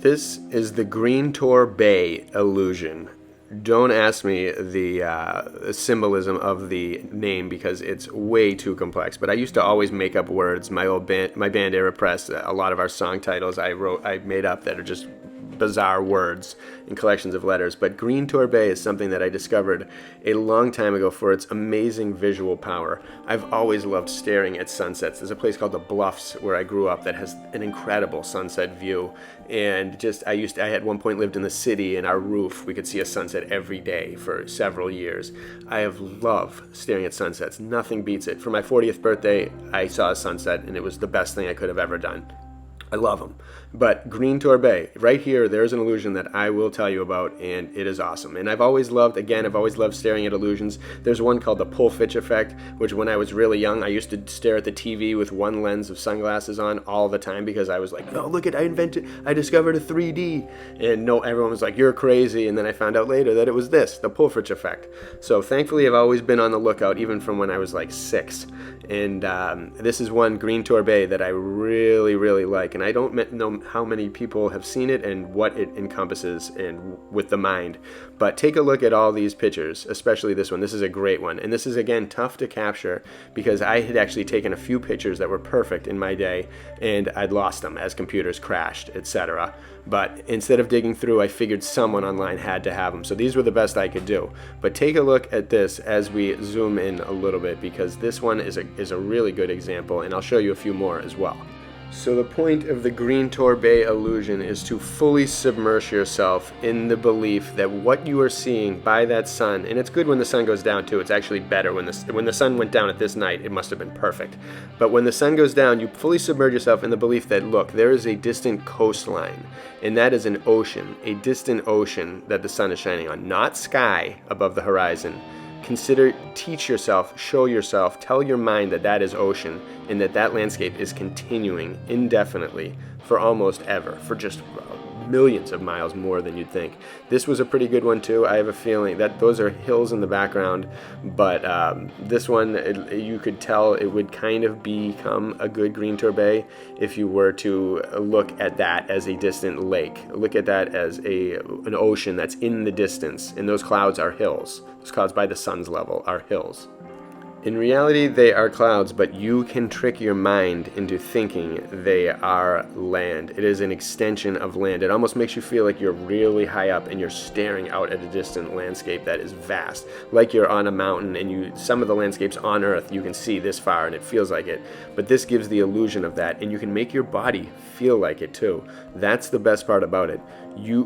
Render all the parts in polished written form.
This is the Ghrintoure Be illusion. Don't ask me the symbolism of the name because it's way too complex. But I used to always make up words. My band Aeropress, a lot of our song titles I made up that are just bizarre words and collections of letters. But Ghrintoure Be is something that I discovered a long time ago for its amazing visual power. I've always loved staring at sunsets. There's a place called the Bluffs where I grew up that has an incredible sunset view. And I had one point lived in the city, and our roof, we could see a sunset every day for several years. I have loved staring at sunsets. Nothing beats it. For my 40th birthday, I saw a sunset, and it was the best thing I could have ever done. I love them. But Ghrintoure Be, right here, there's an illusion that I will tell you about, and it is awesome. And I've always loved staring at illusions. There's one called the pull-fitch effect, which when I was really young, I used to stare at the TV with one lens of sunglasses on all the time because I was like, oh, look at, I discovered a 3D. And no, everyone was like, you're crazy. And then I found out later that it was the pull-fitch effect. So thankfully, I've always been on the lookout, even from when I was like 6. And this is one, Ghrintoure Be, that I really, really like. And I don't know how many people have seen it and what it encompasses and with the mind. But take a look at all these pictures, especially this one. This is a great one. And this is, again, tough to capture because I had actually taken a few pictures that were perfect in my day, and I'd lost them as computers crashed, etc. But instead of digging through, I figured someone online had to have them. So these were the best I could do. But take a look at this as we zoom in a little bit, because this one is a really good example, and I'll show you a few more as well. So the point of the Ghrintoure Be illusion is to fully submerge yourself in the belief that what you are seeing by that sun, and it's good when the sun goes down too, it's actually better when the sun went down at this night, it must have been perfect. But when the sun goes down, you fully submerge yourself in the belief that, look, there is a distant coastline, and that is an ocean, a distant ocean that the sun is shining on, not sky above the horizon. Teach yourself, show yourself, tell your mind that that is ocean and that landscape is continuing indefinitely for almost ever, for just millions of miles more than you'd think. This was a pretty good one too. I have a feeling that those are hills in the background, but this one, you could tell it would kind of become a good Ghrintoure Be if you were to look at that as a distant lake. Look at that as an ocean that's in the distance, and those clouds are hills. Those clouds by the sun's level are hills. In reality, they are clouds, but you can trick your mind into thinking they are land. It is an extension of land. It almost makes you feel like you're really high up and you're staring out at a distant landscape that is vast, like you're on a mountain, and some of the landscapes on Earth you can see this far and it feels like it. But this gives the illusion of that, and you can make your body feel like it too. That's the best part about it.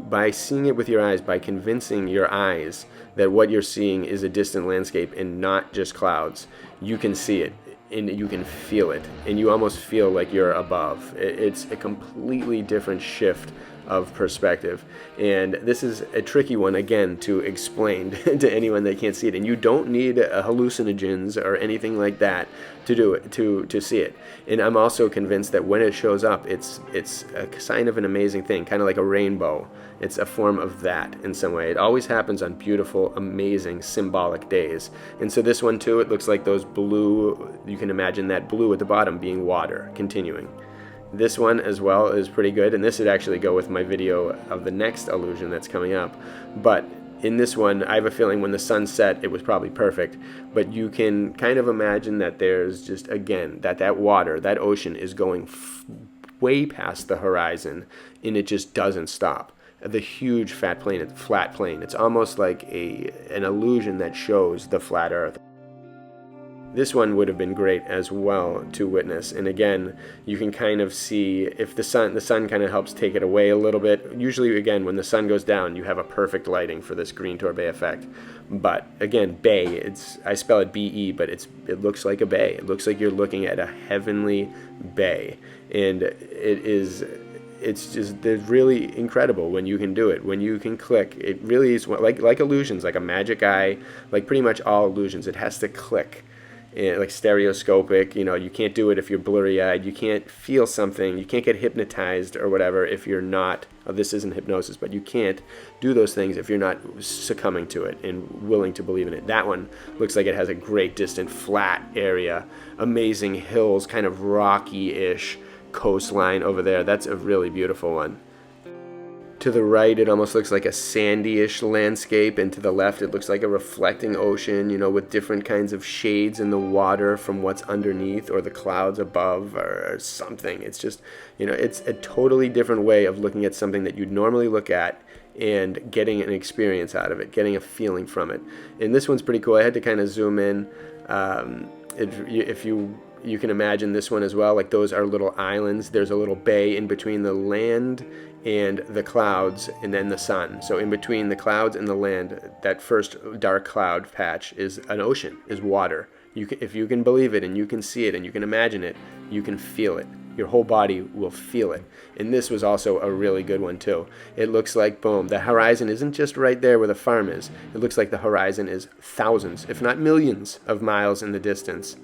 By seeing it with your eyes, by convincing your eyes that what you're seeing is a distant landscape and not just clouds, you can see it and you can feel it, and you almost feel like you're above. It's a completely different shift of perspective, and this is a tricky one, again, to explain to anyone that can't see it. And you don't need hallucinogens or anything like that to do it, to see it. And I'm also convinced that when it shows up, it's a sign of an amazing thing, kind of like a rainbow. It's a form of that in some way. It always happens on beautiful, amazing, symbolic days. And so this one too, it looks like those blue, you can imagine that blue at the bottom being water continuing. This one as well is pretty good, and this would actually go with my video of the next illusion that's coming up. But in this one, I have a feeling when the sun set, it was probably perfect. But you can kind of imagine that there's just, again, that water, that ocean is going way past the horizon, and it just doesn't stop. The huge flat plane, it's almost like an illusion that shows the flat Earth. This one would have been great as well to witness. And again, you can kind of see if the sun kind of helps take it away a little bit. Usually, again, when the sun goes down, you have a perfect lighting for this Ghrintoure Be effect. But again, Be, I spell it B-E, but it looks like a bay. It looks like you're looking at a heavenly bay. And it's just, they're really incredible when you can do it, when you can click. It really is like illusions, like a magic eye, like pretty much all illusions. It has to click. Like stereoscopic, you can't do it if you're blurry-eyed. You can't feel something. You can't get hypnotized or whatever if you're not, this isn't hypnosis, but you can't do those things if you're not succumbing to it and willing to believe in it. That one looks like it has a great distant flat area, amazing hills, kind of rocky-ish coastline over there. That's a really beautiful one. To the right, it almost looks like a sandy-ish landscape, and to the left, it looks like a reflecting ocean, you know, with different kinds of shades in the water from what's underneath or the clouds above or something. It's just, you know, it's a totally different way of looking at something that you'd normally look at and getting an experience out of it, getting a feeling from it. And this one's pretty cool. I had to kind of zoom in. If you can imagine this one as well, like those are little islands. There's a little bay in between the land and the clouds and then the sun. So in between the clouds and the land, that first dark cloud patch is an ocean, is water. If you can believe it and you can see it and you can imagine it, you can feel it. Your whole body will feel it. And this was also a really good one too. It looks like, boom, the horizon isn't just right there where the farm is. It looks like the horizon is thousands, if not millions of miles in the distance.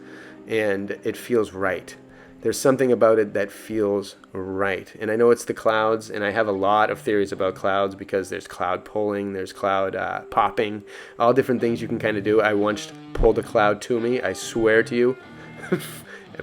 And it feels right. There's something about it that feels right. And I know it's the clouds, and I have a lot of theories about clouds because there's cloud pulling, there's cloud popping, all different things you can kind of do. I once pulled a cloud to me, I swear to you.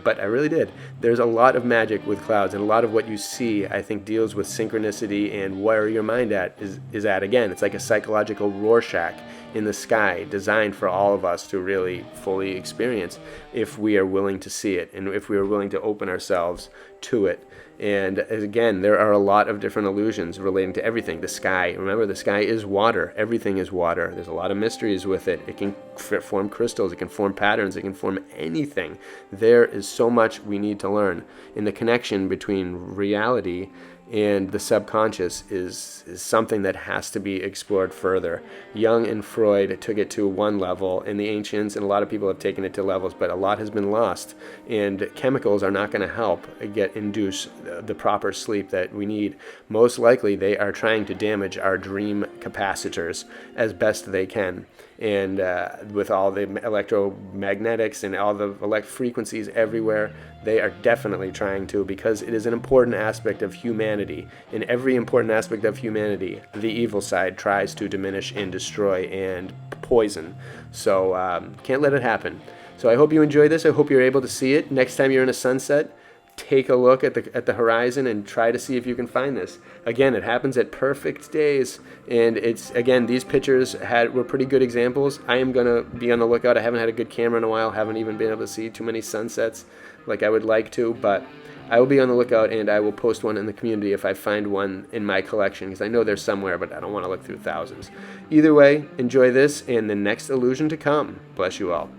But I really did. There's a lot of magic with clouds, and a lot of what you see, I think, deals with synchronicity and where your mind is at. Again, it's like a psychological Rorschach in the sky, designed for all of us to really fully experience if we are willing to see it and if we are willing to open ourselves to it. And again, there are a lot of different illusions relating to everything. The sky, remember, the sky is water. Everything is water. There's a lot of mysteries with it. It can form crystals. It can form patterns. It can form anything. There is so much we need to learn. And the connection between reality and the subconscious is something that has to be explored further. Jung and Freud took it to one level, and the ancients and a lot of people have taken it to levels, but a lot has been lost. And chemicals are not going to help induce the proper sleep that we need. Most likely, they are trying to damage our dream capacitors as best they can. And with all the electromagnetics and all the frequencies everywhere, they are definitely trying to, because it is an important aspect of humanity. In every important aspect of humanity, the evil side tries to diminish and destroy and poison. So can't let it happen. So I hope you enjoy this. I hope you're able to see it. Next time you're in a sunset, take a look at the horizon and try to see if you can find this. Again, it happens at perfect days, and it's, again, these pictures were pretty good examples. I am gonna be on the lookout. I haven't had a good camera in a while, haven't even been able to see too many sunsets like I would like to, but I will be on the lookout, and I will post one in the community if I find one in my collection, because I know there's somewhere, but I don't want to look through thousands. Either way, enjoy this and the next illusion to come. Bless you all.